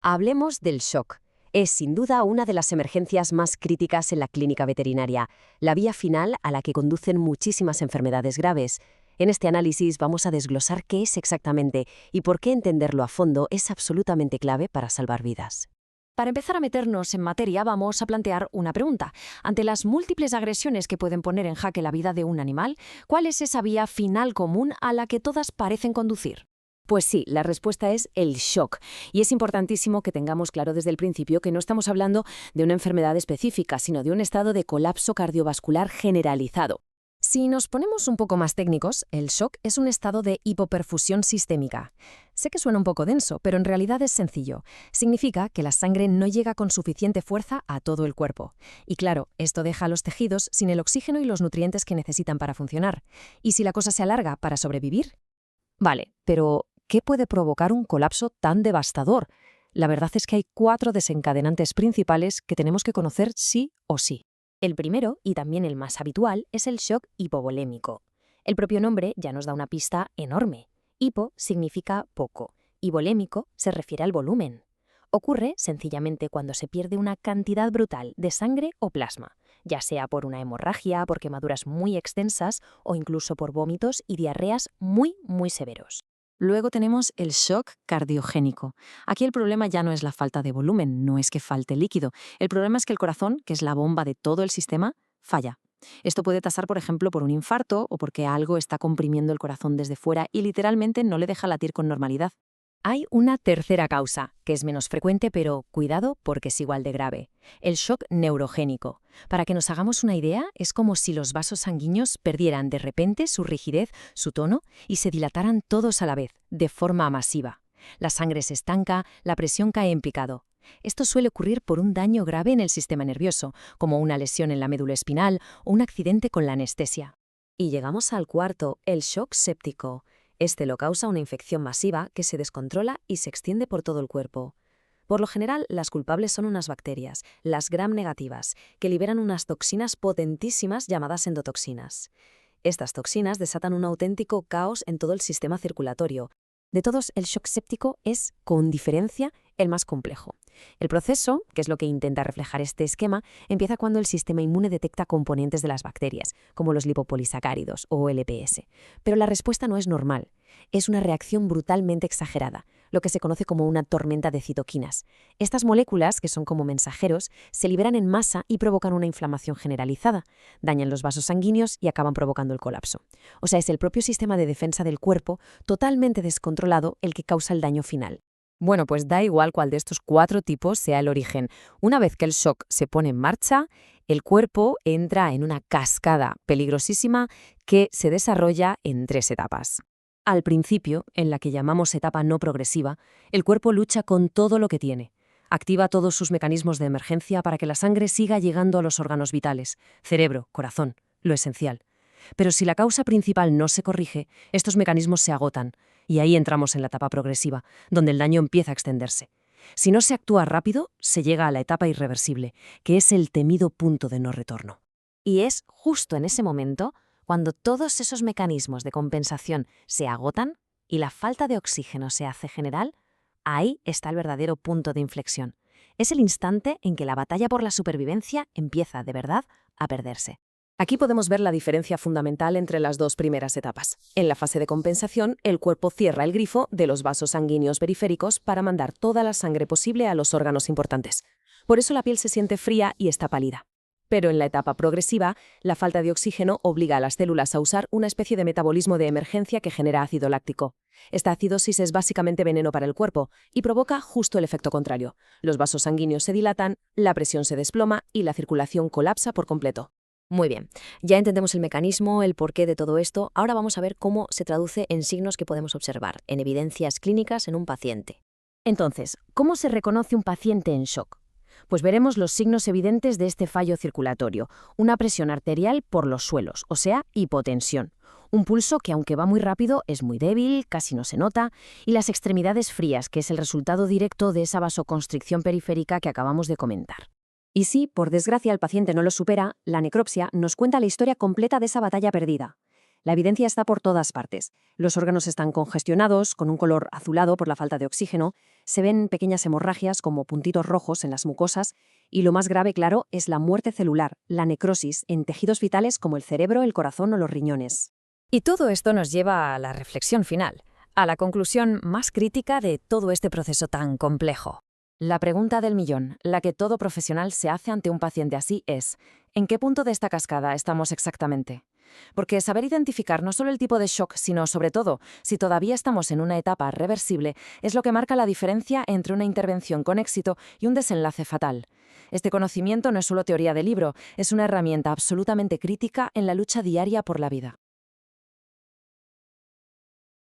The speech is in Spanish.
Hablemos del shock. Es sin duda una de las emergencias más críticas en la clínica veterinaria, la vía final a la que conducen muchísimas enfermedades graves. En este análisis vamos a desglosar qué es exactamente y por qué entenderlo a fondo es absolutamente clave para salvar vidas. Para empezar a meternos en materia, vamos a plantear una pregunta. Ante las múltiples agresiones que pueden poner en jaque la vida de un animal, ¿cuál es esa vía final común a la que todas parecen conducir? Pues sí, la respuesta es el shock. Y es importantísimo que tengamos claro desde el principio que no estamos hablando de una enfermedad específica, sino de un estado de colapso cardiovascular generalizado. Si nos ponemos un poco más técnicos, el shock es un estado de hipoperfusión sistémica. Sé que suena un poco denso, pero en realidad es sencillo. Significa que la sangre no llega con suficiente fuerza a todo el cuerpo. Y claro, esto deja a los tejidos sin el oxígeno y los nutrientes que necesitan para funcionar. ¿Y si la cosa se alarga para sobrevivir? Vale, pero ¿qué puede provocar un colapso tan devastador? La verdad es que hay 4 desencadenantes principales que tenemos que conocer sí o sí. El primero, y también el más habitual, es el shock hipovolémico. El propio nombre ya nos da una pista enorme. Hipo significa poco y volémico se refiere al volumen. Ocurre sencillamente cuando se pierde una cantidad brutal de sangre o plasma, ya sea por una hemorragia, por quemaduras muy extensas o incluso por vómitos y diarreas muy severos. Luego tenemos el shock cardiogénico. Aquí el problema ya no es la falta de volumen, no es que falte líquido. El problema es que el corazón, que es la bomba de todo el sistema, falla. Esto puede pasar, por ejemplo, por un infarto o porque algo está comprimiendo el corazón desde fuera y literalmente no le deja latir con normalidad. Hay una tercera causa, que es menos frecuente, pero cuidado porque es igual de grave: el shock neurogénico. Para que nos hagamos una idea, es como si los vasos sanguíneos perdieran de repente su rigidez, su tono, y se dilataran todos a la vez, de forma masiva. La sangre se estanca, la presión cae en picado. Esto suele ocurrir por un daño grave en el sistema nervioso, como una lesión en la médula espinal o un accidente con la anestesia. Y llegamos al cuarto, el shock séptico. Este lo causa una infección masiva que se descontrola y se extiende por todo el cuerpo. Por lo general, las culpables son unas bacterias, las gram negativas, que liberan unas toxinas potentísimas llamadas endotoxinas. Estas toxinas desatan un auténtico caos en todo el sistema circulatorio. De todos, el shock séptico es, con diferencia, el más complejo. El proceso, que es lo que intenta reflejar este esquema, empieza cuando el sistema inmune detecta componentes de las bacterias, como los lipopolisacáridos o LPS. Pero la respuesta no es normal. Es una reacción brutalmente exagerada, lo que se conoce como una tormenta de citoquinas. Estas moléculas, que son como mensajeros, se liberan en masa y provocan una inflamación generalizada, dañan los vasos sanguíneos y acaban provocando el colapso. O sea, es el propio sistema de defensa del cuerpo, totalmente descontrolado, el que causa el daño final. Bueno, pues da igual cuál de estos 4 tipos sea el origen. Una vez que el shock se pone en marcha, el cuerpo entra en una cascada peligrosísima que se desarrolla en 3 etapas. Al principio, en la que llamamos etapa no progresiva, el cuerpo lucha con todo lo que tiene. Activa todos sus mecanismos de emergencia para que la sangre siga llegando a los órganos vitales, cerebro, corazón, lo esencial. Pero si la causa principal no se corrige, estos mecanismos se agotan, y ahí entramos en la etapa progresiva, donde el daño empieza a extenderse. Si no se actúa rápido, se llega a la etapa irreversible, que es el temido punto de no retorno. Y es justo en ese momento, cuando todos esos mecanismos de compensación se agotan y la falta de oxígeno se hace general, ahí está el verdadero punto de inflexión. Es el instante en que la batalla por la supervivencia empieza, de verdad, a perderse. Aquí podemos ver la diferencia fundamental entre las 2 primeras etapas. En la fase de compensación, el cuerpo cierra el grifo de los vasos sanguíneos periféricos para mandar toda la sangre posible a los órganos importantes. Por eso la piel se siente fría y está pálida. Pero en la etapa progresiva, la falta de oxígeno obliga a las células a usar una especie de metabolismo de emergencia que genera ácido láctico. Esta acidosis es básicamente veneno para el cuerpo y provoca justo el efecto contrario. Los vasos sanguíneos se dilatan, la presión se desploma y la circulación colapsa por completo. Muy bien, ya entendemos el mecanismo, el porqué de todo esto. Ahora vamos a ver cómo se traduce en signos que podemos observar, en evidencias clínicas en un paciente. Entonces, ¿cómo se reconoce un paciente en shock? Pues veremos los signos evidentes de este fallo circulatorio: una presión arterial por los suelos, o sea, hipotensión. Un pulso que, aunque va muy rápido, es muy débil, casi no se nota, y las extremidades frías, que es el resultado directo de esa vasoconstricción periférica que acabamos de comentar. Y si, por desgracia, el paciente no lo supera, la necropsia nos cuenta la historia completa de esa batalla perdida. La evidencia está por todas partes. Los órganos están congestionados, con un color azulado por la falta de oxígeno, se ven pequeñas hemorragias como puntitos rojos en las mucosas y lo más grave, claro, es la muerte celular, la necrosis, en tejidos vitales como el cerebro, el corazón o los riñones. Y todo esto nos lleva a la reflexión final, a la conclusión más crítica de todo este proceso tan complejo. La pregunta del millón, la que todo profesional se hace ante un paciente así es, ¿en qué punto de esta cascada estamos exactamente? Porque saber identificar no solo el tipo de shock, sino sobre todo, si todavía estamos en una etapa reversible, es lo que marca la diferencia entre una intervención con éxito y un desenlace fatal. Este conocimiento no es solo teoría de libro, es una herramienta absolutamente crítica en la lucha diaria por la vida.